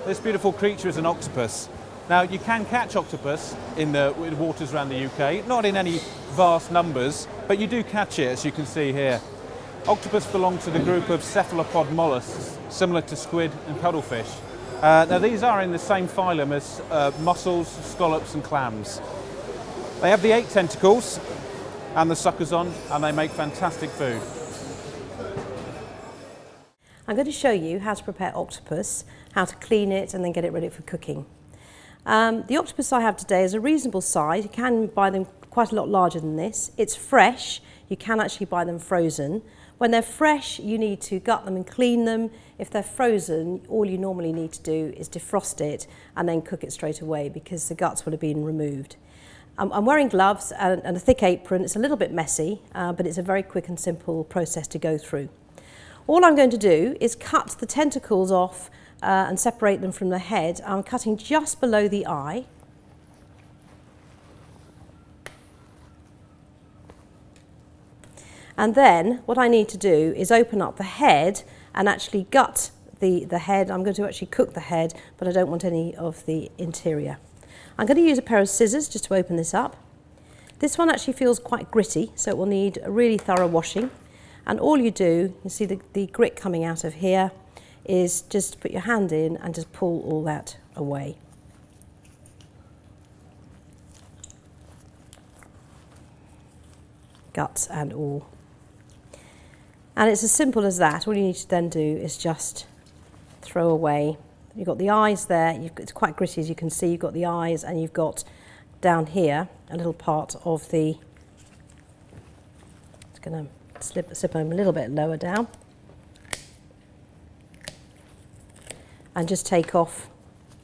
This beautiful creature is an octopus. Now, you can catch octopus in the waters around the UK, not in any vast numbers, but you do catch it, as you can see here. Octopus belong to the group of cephalopod mollusks, similar to squid and cuttlefish. Now, these are in the same phylum as mussels, scallops and clams. They have the 8 tentacles and the suckers on, and they make fantastic food. I'm going to show you how to prepare octopus, how to clean it and then get it ready for cooking. The octopus I have today is a reasonable size. You can buy them quite a lot larger than this. It's fresh. You can actually buy them frozen. When they're fresh, you need to gut them and clean them. If they're frozen, all you normally need to do is defrost it and then cook it straight away because the guts would have been removed. I'm wearing gloves and a thick apron. It's a little bit messy, but it's a very quick and simple process to go through. All I'm going to do is cut the tentacles off and separate them from the head. I'm cutting just below the eye. And then what I need to do is open up the head and actually gut the head. I'm going to actually cook the head, but I don't want any of the interior. I'm going to use a pair of scissors just to open this up. This one actually feels quite gritty, so it will need a really thorough washing. And all you do, you see the grit coming out of here, is just put your hand in and just pull all that away. Guts and all. And it's as simple as that. All you need to then do is just throw away. You've got the eyes there, it's quite gritty as you can see, you've got the eyes and you've got down here a little part of the, it's going to slip them a little bit lower down. And just take off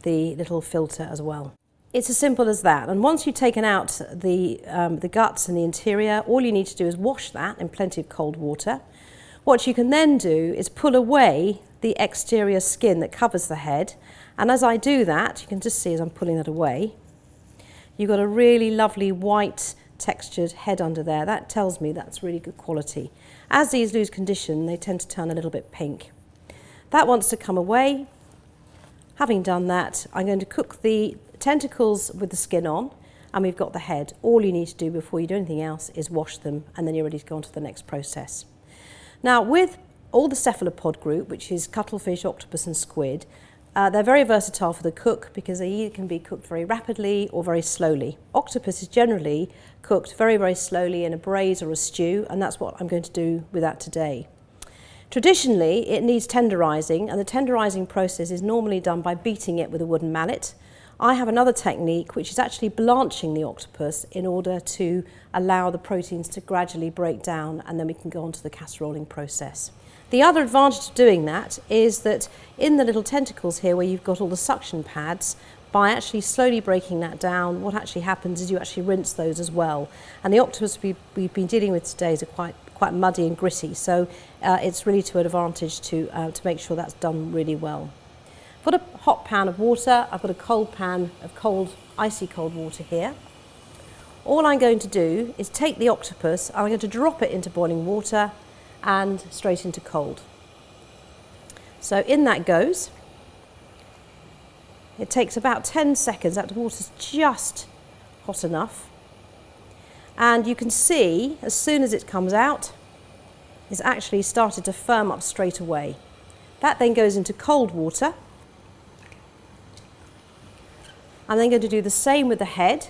the little filter as well. It's as simple as that. And once you've taken out the guts and the interior, all you need to do is wash that in plenty of cold water. What you can then do is pull away the exterior skin that covers the head. And as I do that, you can just see as I'm pulling that away, you've got a really lovely white textured head under there. That tells me that's really good quality. As these lose condition, they tend to turn a little bit pink. That wants to come away. Having done that, I'm going to cook the tentacles with the skin on, and we've got the head. All you need to do before you do anything else is wash them, and then you're ready to go on to the next process. Now, with all the cephalopod group, which is cuttlefish, octopus and squid, they're very versatile for the cook because they either can be cooked very rapidly or very slowly. Octopus is generally cooked very, very slowly in a braise or a stew, and that's what I'm going to do with that today. Traditionally, it needs tenderising, and the tenderising process is normally done by beating it with a wooden mallet. I have another technique, which is actually blanching the octopus in order to allow the proteins to gradually break down, and then we can go on to the casseroling process. The other advantage of doing that is that in the little tentacles here where you've got all the suction pads, by actually slowly breaking that down, what actually happens is you actually rinse those as well. And the octopus we've been dealing with today is quite muddy and gritty, so it's really to an advantage to make sure that's done really well. I've got a hot pan of water, I've got a cold pan of icy cold water here. All I'm going to do is take the octopus, I'm going to drop it into boiling water and straight into cold. So in that goes. It takes about 10 seconds, that water's just hot enough. And you can see, as soon as it comes out, it's actually started to firm up straight away. That then goes into cold water. I'm then going to do the same with the head.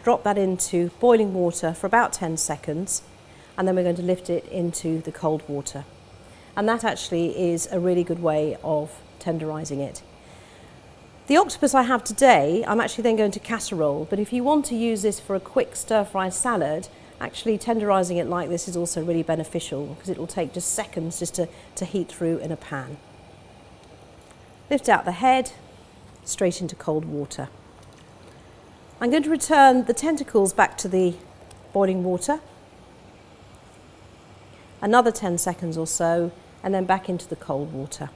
Drop that into boiling water for about 10 seconds, and then we're going to lift it into the cold water. And that actually is a really good way of tenderising it. The octopus I have today, I'm actually then going to casserole, but if you want to use this for a quick stir-fry salad, actually tenderising it like this is also really beneficial because it will take just seconds just to heat through in a pan. Lift out the head, straight into cold water. I'm going to return the tentacles back to the boiling water, another 10 seconds or so, and then back into the cold water.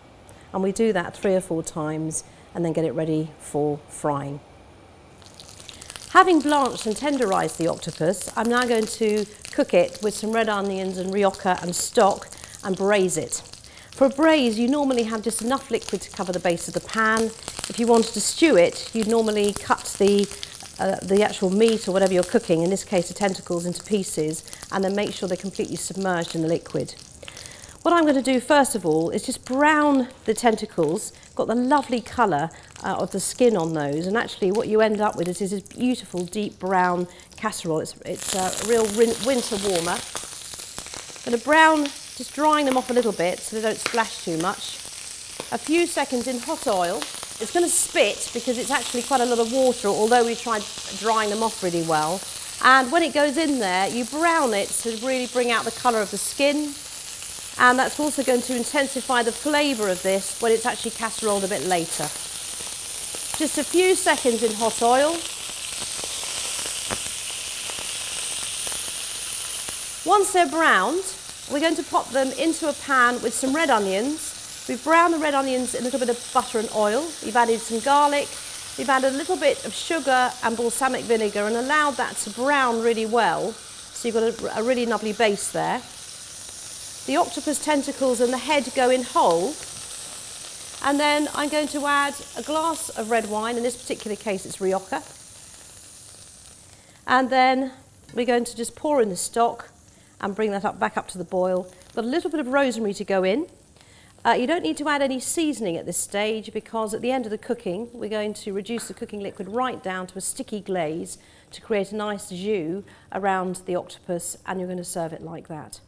And we do that 3 or 4 times and then get it ready for frying. Having blanched and tenderised the octopus, I'm now going to cook it with some red onions and rioja and stock and braise it. For a braise, you normally have just enough liquid to cover the base of the pan. if you wanted to stew it, you'd normally cut the actual meat or whatever you're cooking, in this case the tentacles, into pieces, and then make sure they're completely submerged in the liquid. What I'm going to do first of all is just brown the tentacles. Got the lovely colour of the skin on those, and actually what you end up with is this beautiful deep brown casserole. It's a real winter warmer. I'm going to brown, just drying them off a little bit so they don't splash too much. A few seconds in hot oil. It's going to spit because it's actually quite a lot of water, although we tried drying them off really well. And when it goes in there, you brown it to really bring out the colour of the skin. And that's also going to intensify the flavour of this when it's actually casseroled a bit later. Just a few seconds in hot oil. Once they're browned, we're going to pop them into a pan with some red onions. We've browned the red onions in a little bit of butter and oil. We've added some garlic. We've added a little bit of sugar and balsamic vinegar and allowed that to brown really well. So you've got a really lovely base there. The octopus tentacles and the head go in whole. And then I'm going to add a glass of red wine. In this particular case, it's Rioja. And then we're going to just pour in the stock and bring that back up to the boil. Got a little bit of rosemary to go in. You don't need to add any seasoning at this stage because at the end of the cooking, we're going to reduce the cooking liquid right down to a sticky glaze to create a nice jus around the octopus, and you're going to serve it like that.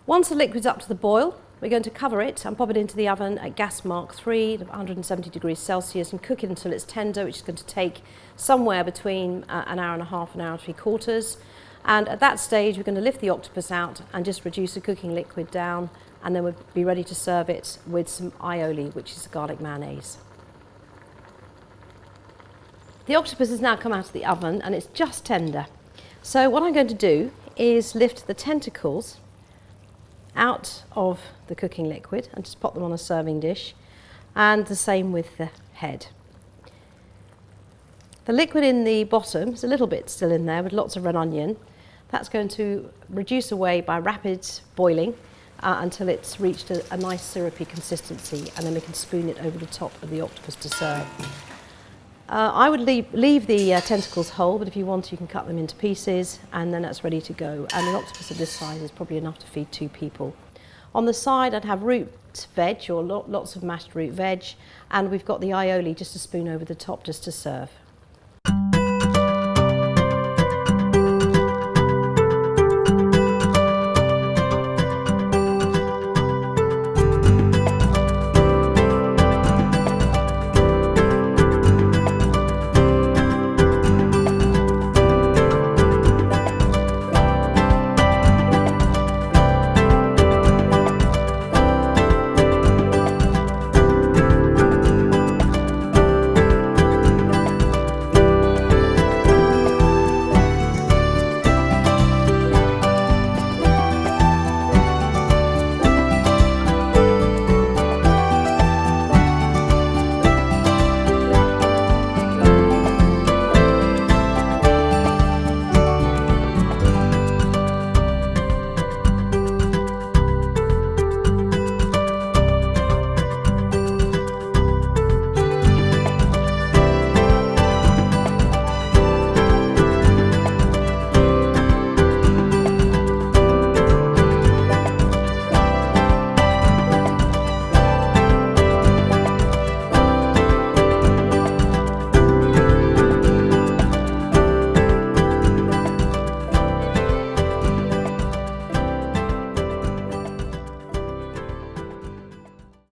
Once the liquid's up to the boil, we're going to cover it and pop it into the oven at gas mark 3, 170 degrees Celsius, and cook it until it's tender, which is going to take somewhere between an hour and a half, an hour and 3/4. And at that stage, we're going to lift the octopus out and just reduce the cooking liquid down, and then we'll be ready to serve it with some aioli, which is garlic mayonnaise. The octopus has now come out of the oven and it's just tender. So what I'm going to do is lift the tentacles out of the cooking liquid and just pop them on a serving dish, and the same with the head. The liquid in the bottom is a little bit still in there with lots of red onion. That's going to reduce away by rapid boiling until it's reached a nice syrupy consistency, and then we can spoon it over the top of the octopus to serve. I would leave the tentacles whole, but if you want you can cut them into pieces, and then that's ready to go. And an octopus of this size is probably enough to feed 2 people. On the side I'd have root veg or lots of mashed root veg, and we've got the aioli just to spoon over the top just to serve.